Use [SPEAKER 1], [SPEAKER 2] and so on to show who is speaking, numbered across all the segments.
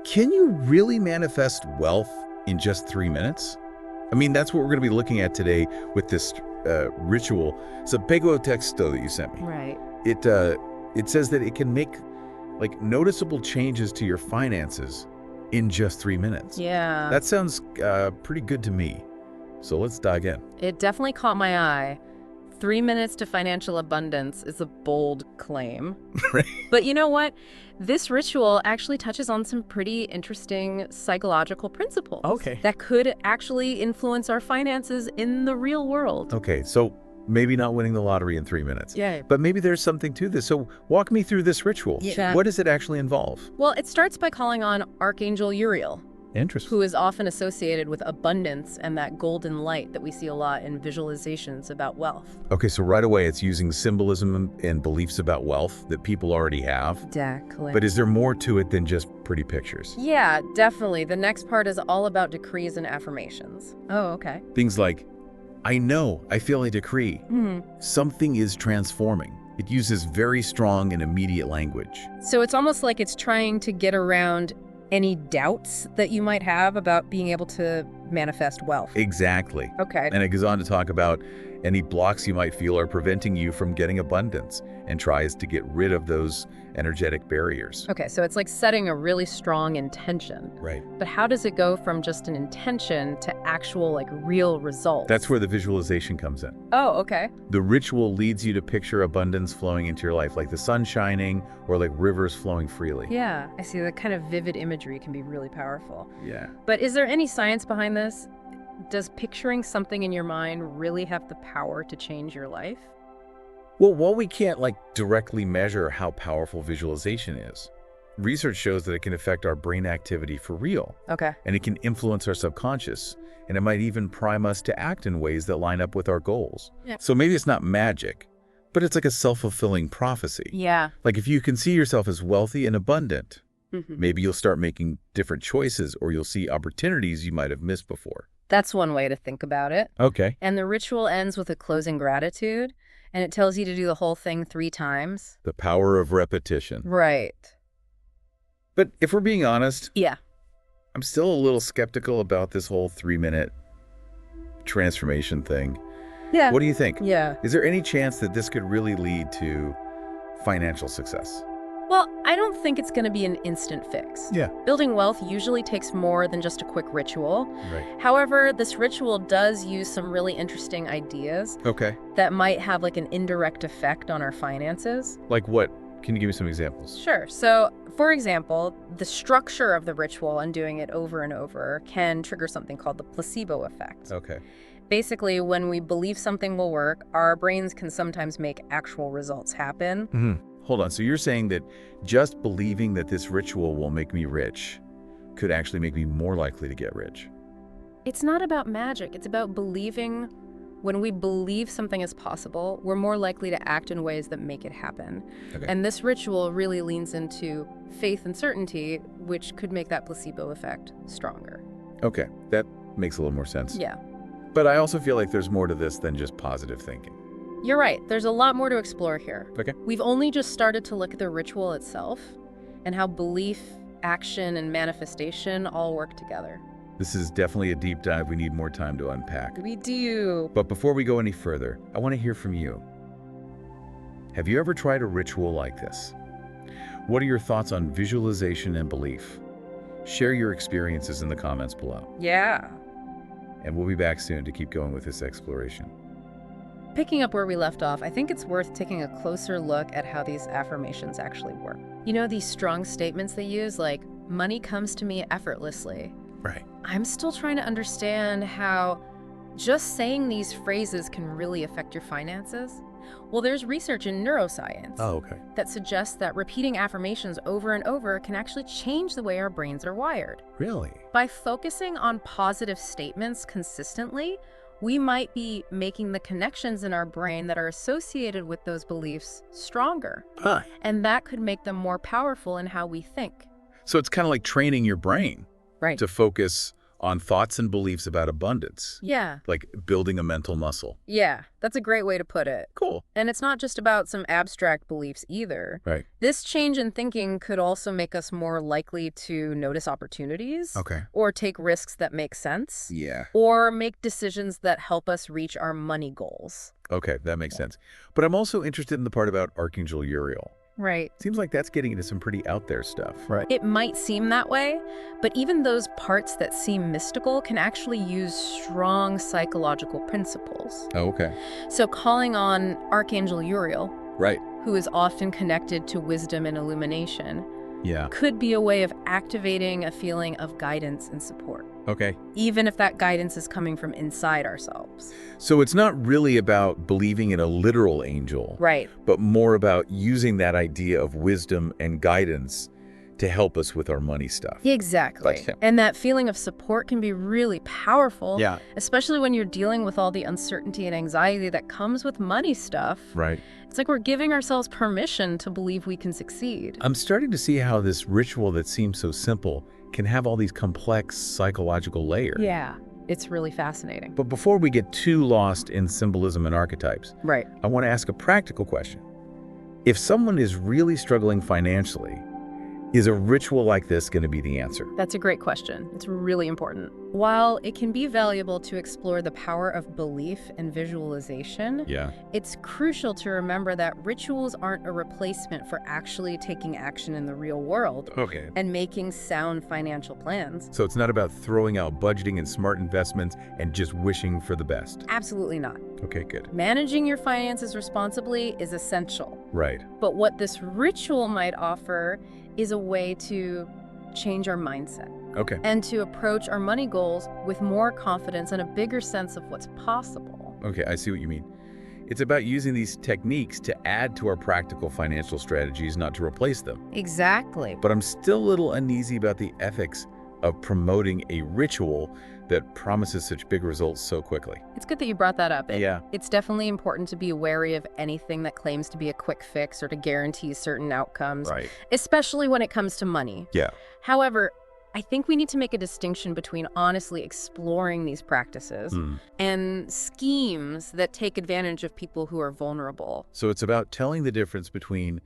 [SPEAKER 1] Can you really manifest wealth in just 3 minutes? I mean, that's what we're going to be looking at today with this ritual. It's a Pego texto that you sent me.
[SPEAKER 2] Right.
[SPEAKER 1] It says that it can make like noticeable changes to your finances in just 3 minutes.
[SPEAKER 2] Yeah.
[SPEAKER 1] That sounds pretty good to me. So let's dive in.
[SPEAKER 2] It definitely caught my eye. 3 minutes to financial abundance is a bold claim.
[SPEAKER 1] Right.
[SPEAKER 2] But you know what? This ritual actually touches on some pretty interesting psychological principles.
[SPEAKER 1] Okay.
[SPEAKER 2] That could actually influence our finances in the real world.
[SPEAKER 1] Okay, so maybe not winning the lottery in 3 minutes.
[SPEAKER 2] Yeah.
[SPEAKER 1] But maybe there's something to this. So walk me through this ritual.
[SPEAKER 2] Yeah.
[SPEAKER 1] What does it actually involve?
[SPEAKER 2] Well, it starts by calling on Archangel Uriel,
[SPEAKER 1] Interesting.
[SPEAKER 2] who is often associated with abundance and that golden light that we see a lot in visualizations about wealth.
[SPEAKER 1] Okay, so right away it's using symbolism and beliefs about wealth that people already have.
[SPEAKER 2] Exactly.
[SPEAKER 1] But is there more to it than just pretty pictures?
[SPEAKER 2] Yeah, definitely. The next part is all about decrees and affirmations. Oh, okay.
[SPEAKER 1] Things like, I know, I feel a decree. Something is transforming. It uses very strong and immediate language.
[SPEAKER 2] So it's almost like it's trying to get around any doubts that you might have about being able to manifest wealth.
[SPEAKER 1] Exactly.
[SPEAKER 2] Okay.
[SPEAKER 1] And it goes on to talk about any blocks you might feel are preventing you from getting abundance and tries to get rid of those energetic barriers.
[SPEAKER 2] Okay, so it's like setting a really strong intention.
[SPEAKER 1] Right.
[SPEAKER 2] But how does it go from just an intention to actual, like, real results?
[SPEAKER 1] That's where the visualization comes in.
[SPEAKER 2] Oh, okay.
[SPEAKER 1] The ritual leads you to picture abundance flowing into your life, like the sun shining or like rivers flowing freely.
[SPEAKER 2] Yeah, I see. That kind of vivid imagery can be really powerful.
[SPEAKER 1] Yeah.
[SPEAKER 2] But is there any science behind this? Does picturing something in your mind really have the power to change your life?
[SPEAKER 1] Well, while we can't like directly measure how powerful visualization is, research shows that it can affect our brain activity for real.
[SPEAKER 2] Okay.
[SPEAKER 1] And it can influence our subconscious, and it might even prime us to act in ways that line up with our goals.
[SPEAKER 2] Yeah.
[SPEAKER 1] So maybe it's not magic, but it's like a self-fulfilling prophecy.
[SPEAKER 2] Yeah.
[SPEAKER 1] Like if you can see yourself as wealthy and abundant,
[SPEAKER 2] Mhm.
[SPEAKER 1] maybe you'll start making different choices or you'll see opportunities you might have missed before.
[SPEAKER 2] That's one way to think about it.
[SPEAKER 1] Okay.
[SPEAKER 2] And the ritual ends with a closing gratitude, and it tells you to do the whole thing 3 times.
[SPEAKER 1] The power of repetition.
[SPEAKER 2] Right.
[SPEAKER 1] But if we're being honest,
[SPEAKER 2] Yeah.
[SPEAKER 1] I'm still a little skeptical about this whole 3-minute transformation thing.
[SPEAKER 2] Yeah.
[SPEAKER 1] What do you think?
[SPEAKER 2] Yeah.
[SPEAKER 1] Is there any chance that this could really lead to financial success?
[SPEAKER 2] Well, I don't think it's going to be an instant fix.
[SPEAKER 1] Yeah.
[SPEAKER 2] Building wealth usually takes more than just a quick ritual.
[SPEAKER 1] Right.
[SPEAKER 2] However, this ritual does use some really interesting ideas
[SPEAKER 1] Okay.
[SPEAKER 2] that might have like an indirect effect on our finances.
[SPEAKER 1] Like what? Can you give me some examples?
[SPEAKER 2] Sure. So, for example, the structure of the ritual and doing it over and over can trigger something called the placebo effect.
[SPEAKER 1] Okay.
[SPEAKER 2] Basically, when we believe something will work, our brains can sometimes make actual results happen.
[SPEAKER 1] Hold on. So you're saying that just believing that this ritual will make me rich could actually make me more likely to get rich?
[SPEAKER 2] It's not about magic. It's about believing. When we believe something is possible, we're more likely to act in ways that make it happen.
[SPEAKER 1] Okay.
[SPEAKER 2] And this ritual really leans into faith and certainty, which could make that placebo effect stronger.
[SPEAKER 1] Okay. That makes a little more sense.
[SPEAKER 2] Yeah.
[SPEAKER 1] But I also feel like there's more to this than just positive thinking.
[SPEAKER 2] You're right. There's a lot more to explore here.
[SPEAKER 1] Okay.
[SPEAKER 2] We've only just started to look at the ritual itself and how belief, action, and manifestation all work together.
[SPEAKER 1] This is definitely a deep dive we need more time to unpack.
[SPEAKER 2] We do.
[SPEAKER 1] But before we go any further, I want to hear from you. Have you ever tried a ritual like this? What are your thoughts on visualization and belief? Share your experiences in the comments below.
[SPEAKER 2] Yeah.
[SPEAKER 1] And we'll be back soon to keep going with this exploration.
[SPEAKER 2] Picking up where we left off, I think it's worth taking a closer look at how these affirmations actually work. You know, these strong statements they use, like, money comes to me effortlessly.
[SPEAKER 1] Right.
[SPEAKER 2] I'm still trying to understand how just saying these phrases can really affect your finances. Well, there's research in neuroscience
[SPEAKER 1] Okay.
[SPEAKER 2] that suggests that repeating affirmations over and over can actually change the way our brains are wired.
[SPEAKER 1] Really?
[SPEAKER 2] By focusing on positive statements consistently, we might be making the connections in our brain that are associated with those beliefs stronger.
[SPEAKER 1] Huh.
[SPEAKER 2] And that could make them more powerful in how we think.
[SPEAKER 1] So it's kind of like training your brain
[SPEAKER 2] Right.
[SPEAKER 1] to focus on thoughts and beliefs about abundance,
[SPEAKER 2] Yeah.
[SPEAKER 1] like building a mental muscle.
[SPEAKER 2] Yeah, that's a great way to put it.
[SPEAKER 1] Cool.
[SPEAKER 2] And it's not just about some abstract beliefs either.
[SPEAKER 1] Right.
[SPEAKER 2] This change in thinking could also make us more likely to notice opportunities
[SPEAKER 1] Okay.
[SPEAKER 2] or take risks that make sense
[SPEAKER 1] Yeah.
[SPEAKER 2] or make decisions that help us reach our money goals.
[SPEAKER 1] Okay, that makes sense. But I'm also interested in the part about Archangel Uriel.
[SPEAKER 2] Right.
[SPEAKER 1] Seems like that's getting into some pretty out there stuff. Right.
[SPEAKER 2] It might seem that way, but even those parts that seem mystical can actually use strong psychological principles.
[SPEAKER 1] Oh, okay.
[SPEAKER 2] So calling on Archangel Uriel,
[SPEAKER 1] Right.
[SPEAKER 2] who is often connected to wisdom and illumination,
[SPEAKER 1] Yeah.
[SPEAKER 2] could be a way of activating a feeling of guidance and support,
[SPEAKER 1] Okay.
[SPEAKER 2] even if that guidance is coming from inside ourselves.
[SPEAKER 1] So it's not really about believing in a literal angel,
[SPEAKER 2] Right.
[SPEAKER 1] but more about using that idea of wisdom and guidance to help us with our money stuff.
[SPEAKER 2] Exactly.
[SPEAKER 1] Gotcha.
[SPEAKER 2] And that feeling of support can be really powerful,
[SPEAKER 1] Yeah.
[SPEAKER 2] especially when you're dealing with all the uncertainty and anxiety that comes with money stuff.
[SPEAKER 1] Right.
[SPEAKER 2] It's like we're giving ourselves permission to believe we can succeed.
[SPEAKER 1] I'm starting to see how this ritual that seems so simple can have all these complex psychological layers.
[SPEAKER 2] Yeah, it's really fascinating.
[SPEAKER 1] But before we get too lost in symbolism and archetypes,
[SPEAKER 2] Right.
[SPEAKER 1] I want to ask a practical question. If someone is really struggling financially, is a ritual like this going to be the answer?
[SPEAKER 2] That's a great question. It's really important. While it can be valuable to explore the power of belief and visualization,
[SPEAKER 1] Yeah.
[SPEAKER 2] it's crucial to remember that rituals aren't a replacement for actually taking action in the real world
[SPEAKER 1] Okay.
[SPEAKER 2] and making sound financial plans.
[SPEAKER 1] So it's not about throwing out budgeting and smart investments and just wishing for the best.
[SPEAKER 2] Absolutely not.
[SPEAKER 1] Okay, good.
[SPEAKER 2] Managing your finances responsibly is essential.
[SPEAKER 1] Right.
[SPEAKER 2] But what this ritual might offer is a way to change our mindset
[SPEAKER 1] Okay.
[SPEAKER 2] and to approach our money goals with more confidence and a bigger sense of what's possible.
[SPEAKER 1] Okay, I see what you mean. It's about using these techniques to add to our practical financial strategies, not to replace them.
[SPEAKER 2] Exactly.
[SPEAKER 1] But I'm still a little uneasy about the ethics of promoting a ritual that promises such big results so quickly.
[SPEAKER 2] It's good that you brought that up.
[SPEAKER 1] Yeah.
[SPEAKER 2] It's definitely important to be wary of anything that claims to be a quick fix or to guarantee certain outcomes,
[SPEAKER 1] Right.
[SPEAKER 2] especially when it comes to money.
[SPEAKER 1] Yeah.
[SPEAKER 2] However, I think we need to make a distinction between honestly exploring these practices and schemes that take advantage of people who are vulnerable.
[SPEAKER 1] So it's about telling the difference between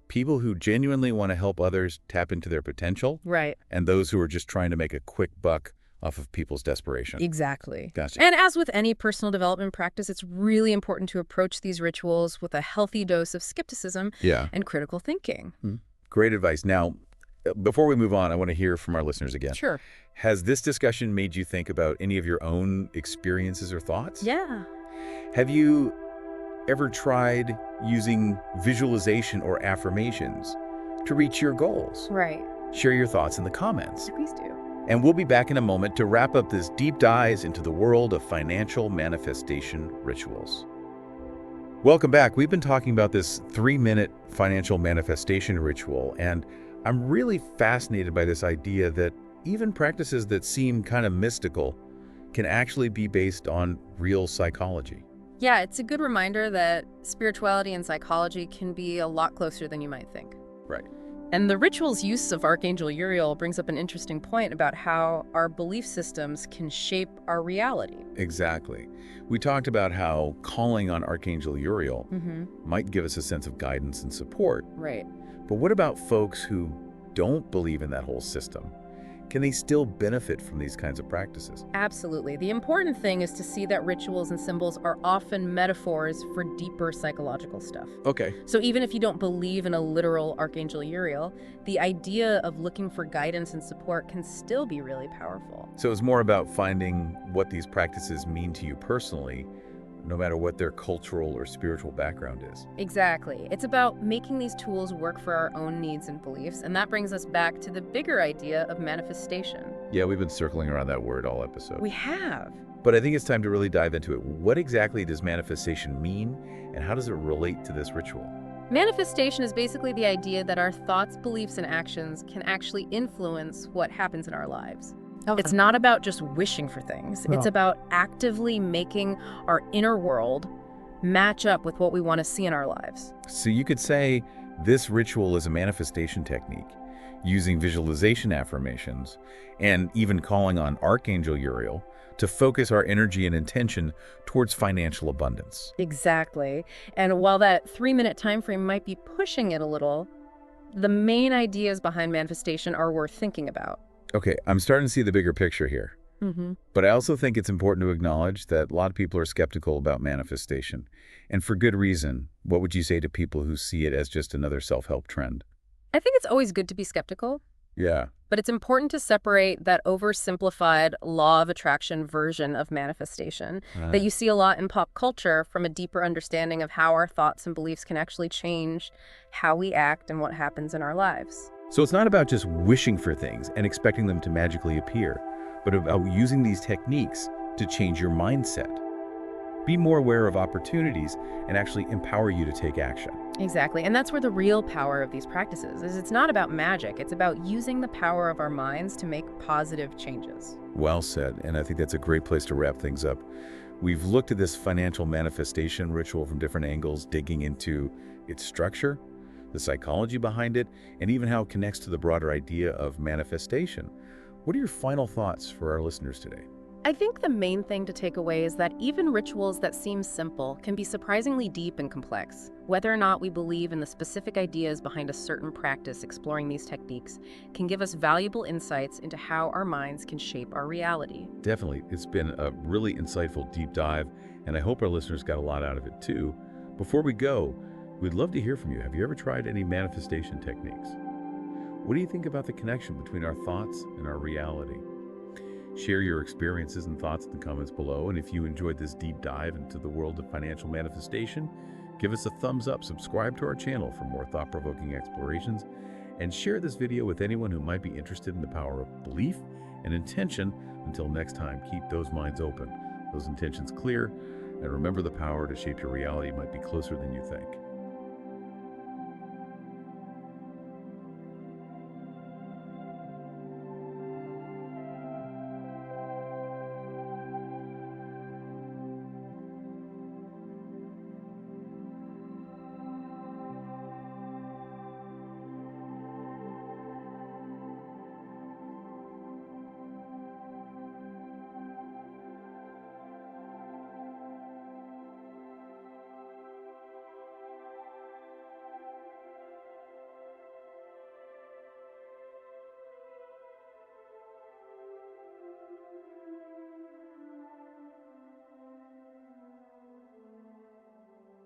[SPEAKER 1] people who genuinely want to help others tap into their potential
[SPEAKER 2] Right.
[SPEAKER 1] and those who are just trying to make a quick buck off of people's desperation.
[SPEAKER 2] Exactly.
[SPEAKER 1] Gotcha.
[SPEAKER 2] And as with any personal development practice, it's really important to approach these rituals with a healthy dose of skepticism
[SPEAKER 1] Yeah.
[SPEAKER 2] and critical thinking.
[SPEAKER 1] Great advice. Now, before we move on, I want to hear from our listeners again.
[SPEAKER 2] Sure.
[SPEAKER 1] Has this discussion made you think about any of your own experiences or thoughts?
[SPEAKER 2] Yeah.
[SPEAKER 1] Have you ever tried using visualization or affirmations to reach your goals?
[SPEAKER 2] Right.
[SPEAKER 1] Share your thoughts in the comments.
[SPEAKER 2] Please do.
[SPEAKER 1] And we'll be back in a moment to wrap up this deep dive into the world of financial manifestation rituals. Welcome back. We've been talking about this 3-minute financial manifestation ritual, and I'm really fascinated by this idea that even practices that seem kind of mystical can actually be based on real psychology.
[SPEAKER 2] Yeah, it's a good reminder that spirituality and psychology can be a lot closer than you might think.
[SPEAKER 1] Right.
[SPEAKER 2] And the ritual's use of Archangel Uriel brings up an interesting point about how our belief systems can shape our reality.
[SPEAKER 1] Exactly. We talked about how calling on Archangel Uriel might give us a sense of guidance and support.
[SPEAKER 2] Right.
[SPEAKER 1] But what about folks who don't believe in that whole system? Can they still benefit from these kinds of practices?
[SPEAKER 2] Absolutely. The important thing is to see that rituals and symbols are often metaphors for deeper psychological stuff.
[SPEAKER 1] Okay.
[SPEAKER 2] So even if you don't believe in a literal Archangel Uriel, the idea of looking for guidance and support can still be really powerful.
[SPEAKER 1] So it's more about finding what these practices mean to you personally, no matter what their cultural or spiritual background is.
[SPEAKER 2] Exactly. It's about making these tools work for our own needs and beliefs, and that brings us back to the bigger idea of manifestation.
[SPEAKER 1] Yeah, we've been circling around that word all episode.
[SPEAKER 2] We have.
[SPEAKER 1] But I think it's time to really dive into it. What exactly does manifestation mean, and how does it relate to this ritual?
[SPEAKER 2] Manifestation is basically the idea that our thoughts, beliefs, and actions can actually influence what happens in our lives. It's not about just wishing for things.
[SPEAKER 1] No.
[SPEAKER 2] It's about actively making our inner world match up with what we want to see in our lives.
[SPEAKER 1] So you could say this ritual is a manifestation technique using visualization affirmations, and even calling on Archangel Uriel to focus our energy and intention towards financial abundance.
[SPEAKER 2] Exactly. And while that 3-minute time frame might be pushing it a little, the main ideas behind manifestation are worth thinking about.
[SPEAKER 1] Okay, I'm starting to see the bigger picture here.
[SPEAKER 2] Hmm.
[SPEAKER 1] But I also think it's important to acknowledge that a lot of people are skeptical about manifestation. And for good reason. What would you say to people who see it as just another self-help trend?
[SPEAKER 2] I think it's always good to be skeptical,
[SPEAKER 1] Yeah.
[SPEAKER 2] but it's important to separate that oversimplified law of attraction version of manifestation that
[SPEAKER 1] Right.
[SPEAKER 2] you see a lot in pop culture from a deeper understanding of how our thoughts and beliefs can actually change how we act and what happens in our lives.
[SPEAKER 1] So it's not about just wishing for things and expecting them to magically appear, but about using these techniques to change your mindset. Be more aware of opportunities and actually empower you to take action.
[SPEAKER 2] Exactly. And that's where the real power of these practices is. It's not about magic. It's about using the power of our minds to make positive changes.
[SPEAKER 1] Well said, and I think that's a great place to wrap things up. We've looked at this financial manifestation ritual from different angles, digging into its structure, the psychology behind it, and even how it connects to the broader idea of manifestation. What are your final thoughts for our listeners today?
[SPEAKER 2] I think the main thing to take away is that even rituals that seem simple can be surprisingly deep and complex. Whether or not we believe in the specific ideas behind a certain practice, exploring these techniques can give us valuable insights into how our minds can shape our reality.
[SPEAKER 1] Definitely, it's been a really insightful deep dive, and I hope our listeners got a lot out of it too. Before we go, we'd love to hear from you. Have you ever tried any manifestation techniques? What do you think about the connection between our thoughts and our reality? Share your experiences and thoughts in the comments below, and if you enjoyed this deep dive into the world of financial manifestation, give us a thumbs up, subscribe to our channel for more thought-provoking explorations, and share this video with anyone who might be interested in the power of belief and intention. Until next time, keep those minds open, those intentions clear, and remember, the power to shape your reality might be closer than you think.